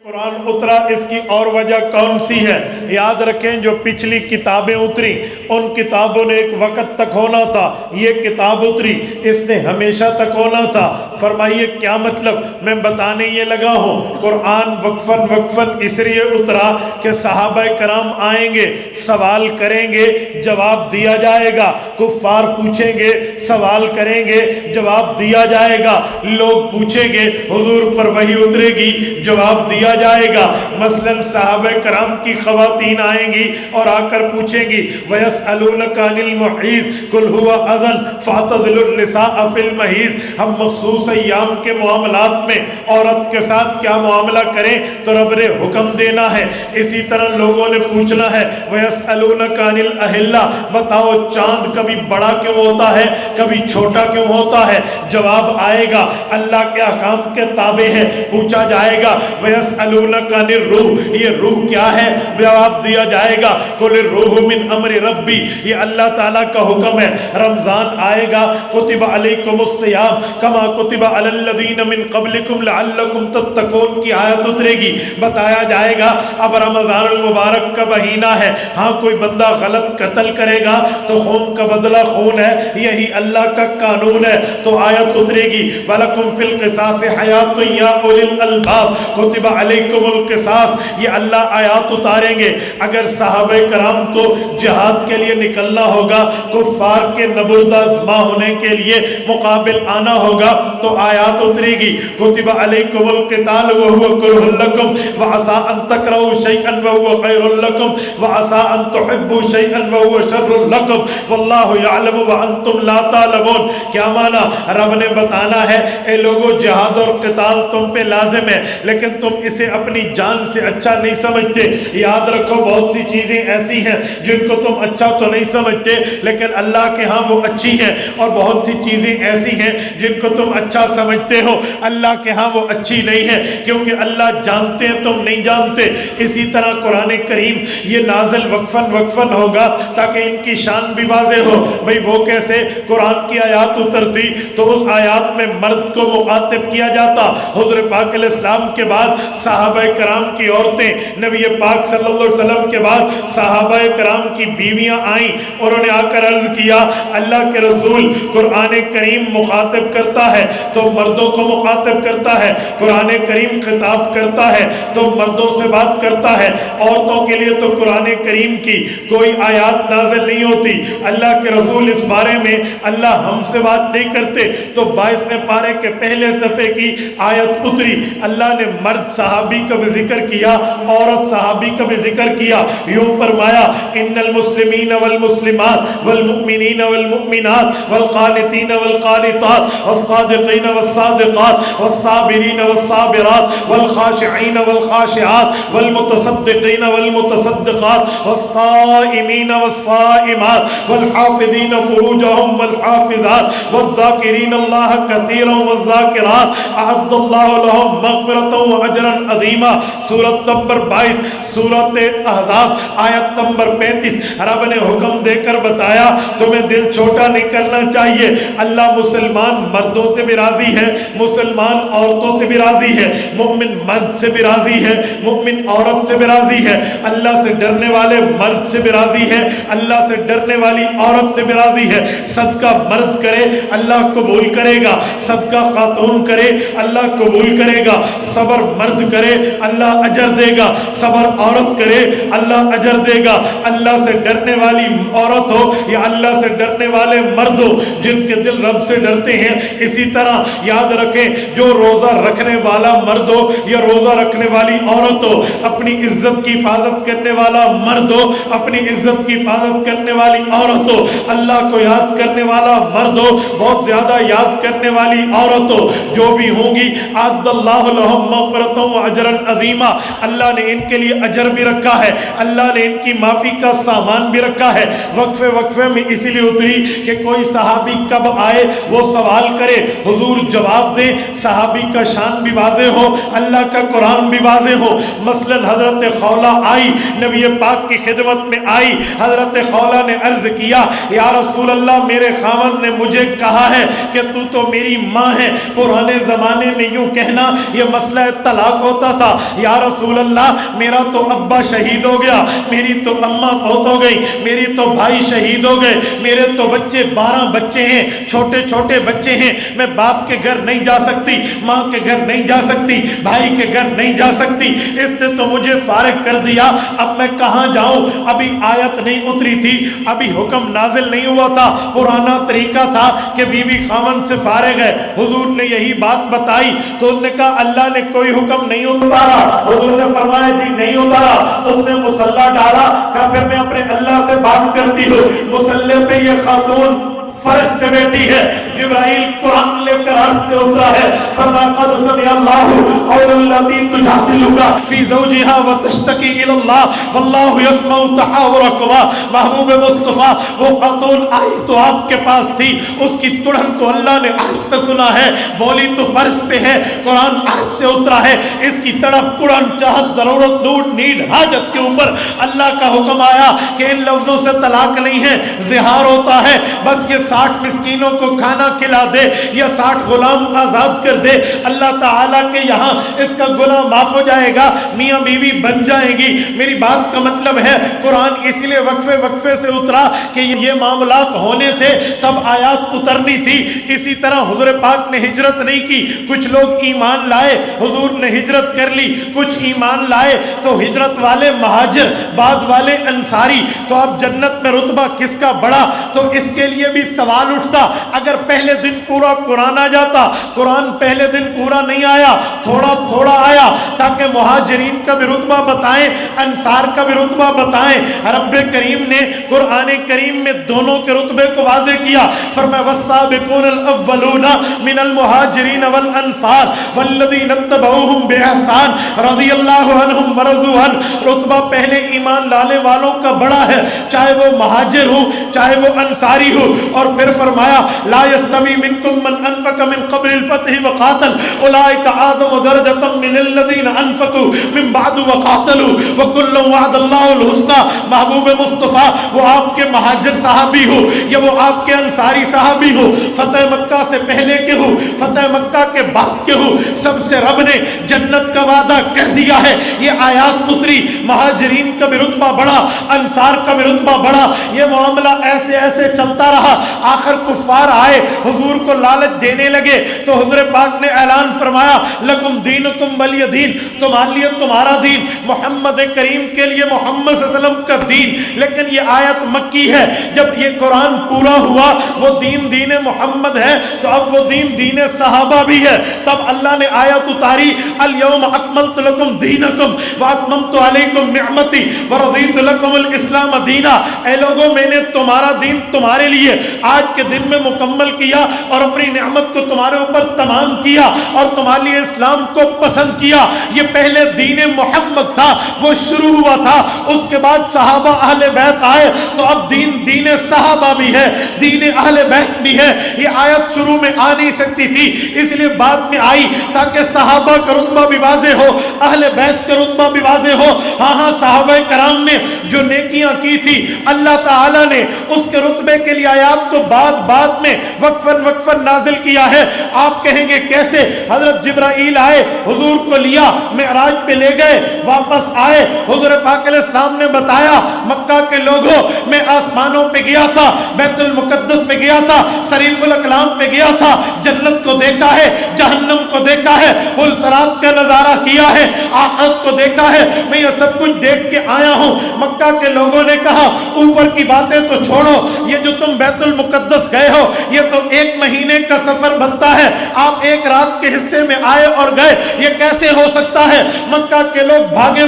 قرآن اترا اس کی اور وجہ کون سی ہے؟ یاد رکھیں جو پچھلی کتابیں اتری ان کتابوں نے ایک وقت تک ہونا تھا، یہ کتاب اتری اس نے ہمیشہ تک ہونا تھا۔ فرمائیے کیا مطلب؟ میں بتانے یہ لگا ہوں قرآن وقفاً اس لیے اترا کہ صحابہ کرام آئیں گے، سوال کریں گے، جواب دیا جائے گا، کفار پوچھیں گے، سوال کریں گے، جواب دیا جائے گا، لوگ پوچھیں گے حضور پر وحی اترے گی، جواب دیا جائے گا۔ مثلاً صحابہ کرام کی خواتین آئیں گی اور آ کر پوچھیں گی وَيَسْأَلُونَكَ عَنِ الْمَحِيضِ قُلْ هُوَ أَذًى فَاعْتَزِلُوا النِّسَاءَ فِي الْمَحِيضِ۔ ہم مخصوص ایام کے معاملات میں عورت کے ساتھ کیا معاملہ کریں تو رب نے حکم دینا ہے۔ اسی طرح لوگوں نے پوچھنا ہے وَيَسْأَلُونَكَ عَنِ الْأَهِلَّةِ، بتاؤ چاند کبھی بڑا کیوں ہوتا ہے کبھی چھوٹا کیوں ہوتا ہے؟ جواب آئے گا اللہ کے احکام کے تابع ہے۔ پوچھا جائے گا وَيَسْأَلُونَكَ عَنِ الرُّوحِ، یہ روح کیا ہے؟ جواب دیا جائے گا قُلِ الرُّوحُ مِنْ أَمْرِ رَبِّي، یہ اللہ تعالیٰ کا حکم ہے۔ رمضان آئے گا كُتِبَ عَلَيْكُمُ الصِّيَامُ كَمَا كُتِبَ عَلَى الَّذِينَ مِنْ قَبْلِكُمْ لَعَلَّكُمْ تَتَّقُونَ کی آیت اترے گی۔ بتایا جائے گا اب رمضان المبارک کا مہینہ ہے، ہاں کوئی بندہ غلط قتل کرے گا تو خون کا بدلہ خون ہے، یہی اللہ کا قانون ہے۔ تو آیت اترے گی وَلَكُمْ فِي الْقِصَاصِ حَيَاةٌ يَا أُولِي الْأَلْبَابِ كُتِبَ عَلَيْكُمُ الْقِصَاص، یہ اللہ آیات اتاریں گے۔ اگر صحابہ کرام کو جہاد کے لیے نکلنا ہوگا، کفار کے نبرد آزما ہونے کے لیے مقابل آنا ہوگا تو آیات اترے گی كُتِبَ عَلَيْكُمُ الْقِتَالُ وَهُوَ كُرْهٌ لَكُمْ وَعَسَىٰ أَن تَكْرَهُوا شَيْئًا وَهُوَ خَيْرٌ لَكُمْ وَعَسَىٰ أَن تُحِبُّوا شَيْئًا وَهُوَ شَرٌّ لَكُمْ وَاللَّهُ يَعْلَمُ وَأَنْتُمْ لَا تَعْلَمُونَ۔ کیا معنی؟ رب نے بتانا ہے اے لوگو جہاد اور قتال تم پہ لازم ہے لیکن تم اسے اپنی جان سے اچھا نہیں سمجھتے۔ یاد رکھو بہت سی چیزیں ایسی ہیں جن کو تم اچھا تو نہیں سمجھتے لیکن اللہ کے ہاں وہ اچھی ہیں، اور بہت سی چیزیں ایسی ہیں جن کو تم اچھا سمجھتے ہو اللہ کے ہاں وہ اچھی نہیں ہے، کیونکہ اللہ جانتے ہیں تم نہیں جانتے۔ اسی طرح قرآن کریم یہ نازل وقفاً ہوگا تاکہ ان کی شان بھی واضح ہو۔ بھئی وہ کیسے؟ قرآن کی آیات اترتی تو اس آیات میں مرد کو مخاطب کیا جاتا، حضور پاک علیہ السلام کے بعد صحابہ کرام کی عورتیں، نبی پاک صلی اللہ علیہ وسلم کے بعد صحابہ کرام کی بیویاں آئیں، انہوں نے آ کر عرض کیا اللہ کے رسول قرآن کریم مخاطب کرتا ہے تو مردوں کو مخاطب کرتا ہے، قرآن کریم خطاب کرتا ہے تو مردوں سے بات کرتا ہے، عورتوں کے لیے تو قرآن کریم کی کوئی آیات نازل نہیں ہوتی۔ اللہ کے رسول اس بارے میں اللہ ہم سے بات نہیں کرتے تو 22ویں پارے کے پہلے صفحے کی آیت اتری، اللہ نے مرد صحابی کا بھی ذکر کیا، عورت صحابی کا بھی ذکر کیا، یوں فرمایا ان المسلمین والمسلمات والمؤمنین والمؤمنات والقانتین والقانتات والصادقین والصادقات والصابرین والصابرات والخاشعین والخاشعات والمتصدقین والمتصدقات والصائمین والصائمات والحافظین فروجهم والحافظات والذاکرین اللہ کثیرا والذاکرات اعد اللہ لهم مغفرتا واجرا عظیما۔ سورۃ نمبر 22 سورۃ احزاب آیت نمبر 35۔ رب نے حکم دے کر بتایا تمہیں دل چھوٹا نہیں کرنا چاہیے، اللہ مسلمان مردوں سے بھی راضی ہے، مسلمان عورتوں سے بھی راضی ہے، مومن مرد سے بھی راضی ہے، مومن عورت سے بھی راضی ہے، اللہ سے ڈرنے والے مرد سے بھی راضی ہے، اللہ سے ڈرنے والی عورت سے بھی راضی ہے۔ صدقہ مرد کرے اللہ قبول کرے گا، صدقہ خاتون کرے اللہ قبول کرے گا، صبر مرد کرے اللہ اجر دے گا، صبر عورت کرے اللہ اجر دے گا۔ اللہ سے ڈرنے والی عورت ہو یا اللہ سے ڈرنے والے مرد ہو جن کے دل رب سے ڈرتے ہیں، اسی طرح یاد رکھیں جو روزہ رکھنے والا مرد ہو یا روزہ رکھنے والی عورت ہو، اپنی عزت کی حفاظت کرنے والا مرد ہو، اپنی عزت کی حفاظت کرنے والی عورت ہو، اللہ کو یاد کرنے والا مرد ہو، بہت زیادہ یاد کرنے والی عورت ہو، جو بھی ہوں گی اعد اللہ لہم مغفرتا واجرا عظیما، اللہ نے ان کے لیے اجر بھی رکھا ہے، اللہ نے ان کی معافی کا سامان بھی رکھا ہے۔ وقفے میں اسی لیے اتری کہ کوئی صحابی کب آئے وہ سوال کرے حضور جواب دیں، صحابی کا شان بھی واضح ہو، اللہ کا قرآن بھی واضح ہو۔ مثلا حضرت خولہ آئی، نبی پاک کی خدمت میں آئی، حضرت خولہ نے عرض کیا یا رسول اللہ میرے خاوند نے مجھے کہا ہے کہ تو میری ماں ہے۔ پرانے زمانے میں یوں کہنا یہ مسئلہ طلاق روتا تھا, یا رسول اللہ میرا تو ابا شہید ہو گیا, میری تو اماں فوت ہو گئی, میری تو بھائی شہید ہو گئے, میرے تو بچے 12 بچے ہیں, چھوٹے چھوٹے بچے ہیں, میں باپ کے گھر نہیں جا سکتی, ماں کے گھر نہیں جا سکتی, بھائی کے گھر نہیں جا سکتی, اس نے تو مجھے فارغ کر دیا, اب میں کہاں جاؤں؟ ابھی آیت نہیں اتری تھی, ابھی حکم نازل نہیں ہوا تھا, پرانا طریقہ تھا کہ بیوی خاوند سے فارغ ہے. حضور نے یہی بات بتائی تو انہوں نے کہا اللہ نے کوئی حکم نہیں اتارا. حضور نے فرمایا جی نہیں اتارا. اس نے مصلی ڈالا, کہا پھر میں اپنے اللہ سے بات کرتی ہوں. مصلی پہ یہ خاتون فرش پہ بیٹھی ہے, جبرائیل قرآن لے کر عرش سے اترا ہے, فرمایا قد سمع اللہ قول التی تجادلک فی زوجہا وتشتکی الی اللہ واللہ یسمع تحاورکما. محبوب مصطفیٰ وہ خاتون آئی تو آپ کے پاس تھی, اس کی تڑن کو اللہ نے عرش پہ سنا ہے, بولی تو فرش پہ ہے, قرآن عرش سے اترا ہے, اس کی تڑپ تڑن چاہت ضرورت لوٹ نیڈ حاجت کے اوپر اللہ کا حکم آیا کہ ان لفظوں سے طلاق نہیں ہے, زہار ہوتا ہے, بس یہ 60 مسکینوں کو کھانا کھلا دے یا 60 غلام آزاد کر دے, اللہ تعالیٰ کے یہاں اس کا گناہ معاف ہو جائے گا, میاں بیوی بن جائیں گی. میری بات کا مطلب ہے قرآن اس لیے وقفے وقفے سے اترا کہ یہ معاملات ہونے تھے تب آیات اترنی تھی. اسی طرح حضور پاک نے ہجرت نہیں کی, کچھ لوگ ایمان لائے, حضور نے ہجرت کر لی, کچھ ایمان لائے, تو ہجرت والے مہاجر, بعد والے انصاری, تو اب جنت میں رتبہ کس کا بڑا؟ تو اس کے لیے بھی سوال اٹھتا, اگر پہلے دن پورا قرآن آ جاتا. قرآن پہلے دن پورا نہیں آیا, تھوڑا تھوڑا آیا تاکہ مہاجرین کا بھی رتبہ بتائیں, انصار کا بھی رتبہ بتائیں. رب کریم نے قرآن کریم میں دونوں کے رتبے کو واضح کیا, فرمایا والسابقون الاولون من المہاجرین والانصار والذین اتبعوہم باحسان رضی اللہ عنہم ورضوا عنہ. رتبہ پہلے ایمان لانے والوں کا بڑا ہے, چاہے وہ مہاجر ہو چاہے وہ انصاری ہو. اور پھر فرمایا لا یستوی منکم من انفق من قبل الفتح وقاتل اولئک اعظم درجۃ من الذین انفقوا من بعد وقاتلوا وکلا وعد اللہ الحسنى. محبوب مصطفیٰ وہ آپ کے مہاجر صحابی ہو یا وہ آپ کے انصاری صحابی ہو, فتح مکہ سے پہلے کے ہو فتح مکہ کے بعد کے ہو, سب سے رب نے جنت کا وعدہ کر دیا ہے. یہ آیات اتری, مہاجرین کا بھی رتبہ بڑا, انصار کا بھی رتبہ بڑا. یہ معاملہ ایسے ایسے چلتا رہا, آخر کفار آئے, حضور کو لالچ دینے لگے, تو حضور پاک نے اعلان فرمایا لکم دینکم ولی دین, تمہارے لیے تمہارا دین, محمد کریم کے لیے محمد صلی اللہ علیہ وسلم کا دین. لیکن یہ آیت مکی ہے, جب یہ قرآن پورا ہوا وہ دین دین محمد ہے, تو اب وہ دین دین صحابہ بھی ہے. تب اللہ نے آیت اتاری الیوم اکملت لکم دینکم واتممت علیکم نعمتی ورضیت لکم الاسلام دینا. اے لوگوں میں نے تمہارا دین تمہارے لیے آج کے دن میں مکمل کیا اور اپنی نعمت کو تمہارے اوپر تمام کیا اور تمہارے لیے اسلام کو پسند کیا. یہ پہلے دین محمد تھا, وہ شروع ہوا تھا, اس کے بعد صحابہ اہل بیت آئے, تو اب دین دین صحابہ بھی ہے, دین اہل بیت بھی ہے. یہ آیت شروع میں آ نہیں سکتی تھی, اس لیے بعد میں آئی تاکہ صحابہ کا رتبہ بھی واضح ہو, اہل بیت کا رتبہ بھی واضح ہو. ہاں صحابہ کرام نے جو نیکیاں کی تھی اللہ تعالیٰ نے اس کے رتبے کے لیے آیات کو بعد میں وقفاً نازل کیا ہے. آپ کہیں گے کیسے؟ حضرت جبرائیل آئے, حضور کو لیا, معراج پہ لے گئے, واپس آئے, حضور پاک علیہ السلام نے بتایا مکہ کے لوگوں میں آسمانوں پہ گیا تھا, بیت المقدس پہ گیا تھا, شریف الاقلام پہ گیا تھا, جنت کو دیکھا ہے, جہنم کو دیکھا ہے, پلسرات کا نظارہ کیا ہے, آخرت کو دیکھا ہے, میں یہ سب کچھ دیکھ کے آیا ہوں. مکہ کے لوگوں نے کہا اوپر کی باتیں تو چھوڑو, یہ جو تم بیت المقدس گئے ہو یہ تو 1 مہینے کا سفر بنتا ہے, آپ 1 رات کے حصے میں آئے اور گئے, یہ کیسے ہو سکتا ہے؟ مکہ کے لوگ بھاگے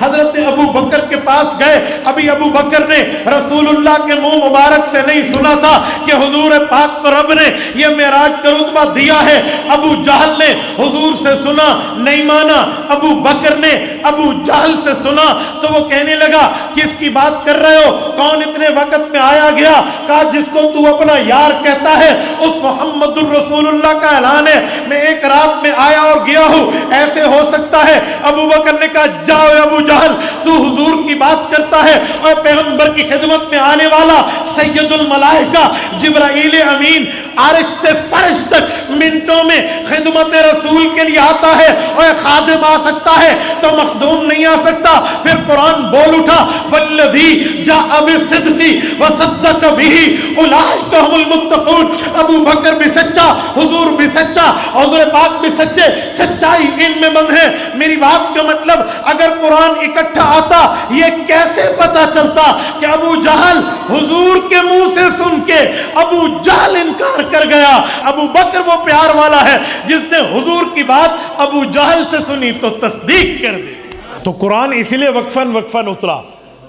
حضرت ابو بکر کے پاس گئے. ابھی ابو بکر نے رسول اللہ کے منہ مبارک سے نہیں سنا تھا کہ حضور پاک کو رب نے یہ معراج کا رتبہ دیا ہے. ابو جہل نے حضور سے سنا, نہیں مانا. ابو بکر نے ابو جہل سے سنا تو وہ کہنے لگا کس کی بات کر رہے ہو, کون اتنے وقت میں آیا گیا؟ کہا جس کو تو اپنا یار کہتا ہے اس محمد الرسول اللہ کا اعلان ہے, میں 1 رات میں آیا اور گیا ہوں, ایسے ہو سکتا ہے؟ ابو بکر نے کہا جاؤ ابو جہل, تو حضور کی بات کرتا ہے اور پیغمبر کی خدمت میں آنے والا سید الملائکہ جبرائیل امین عرش سے فرش تک منٹوں میں خدمت رسول کے لیے آتا ہے، اور خادم آ سکتا ہے تو مخدوم نہیں آ سکتا۔ پھر قرآن بول اٹھا والذی جاء بالصدق وصدق به اولئک هم المتقون۔ ابو بکر بھی سچا، حضور بھی سچا، حضور پاک بھی سچے، سچائی ان میں بند ہے۔ میری بات کا مطلب اگر قرآن اکٹھا آتا یہ کیسے پتا چلتا کہ ابو جہل حضور کے منہ سے سن کے ابو جہل انکار کر گیا؟ ابو بکر وہ پیار والا ہے جس نے حضور کی بات ابو جہل سے سنی تو تصدیق کر دی۔ تو قرآن اسی لیے وقفاً وقفاً اترا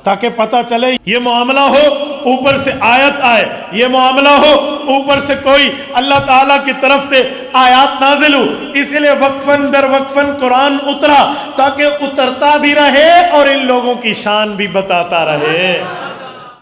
تاکہ پتہ چلے یہ معاملہ ہو اوپر سے آیت آئے، یہ معاملہ ہو اوپر سے کوئی اللہ تعالیٰ کی طرف سے آیات نازل ہو۔ اسی لیے وقفاً در وقفاً قرآن اترا تاکہ اترتا بھی رہے اور ان لوگوں کی شان بھی بتاتا رہے۔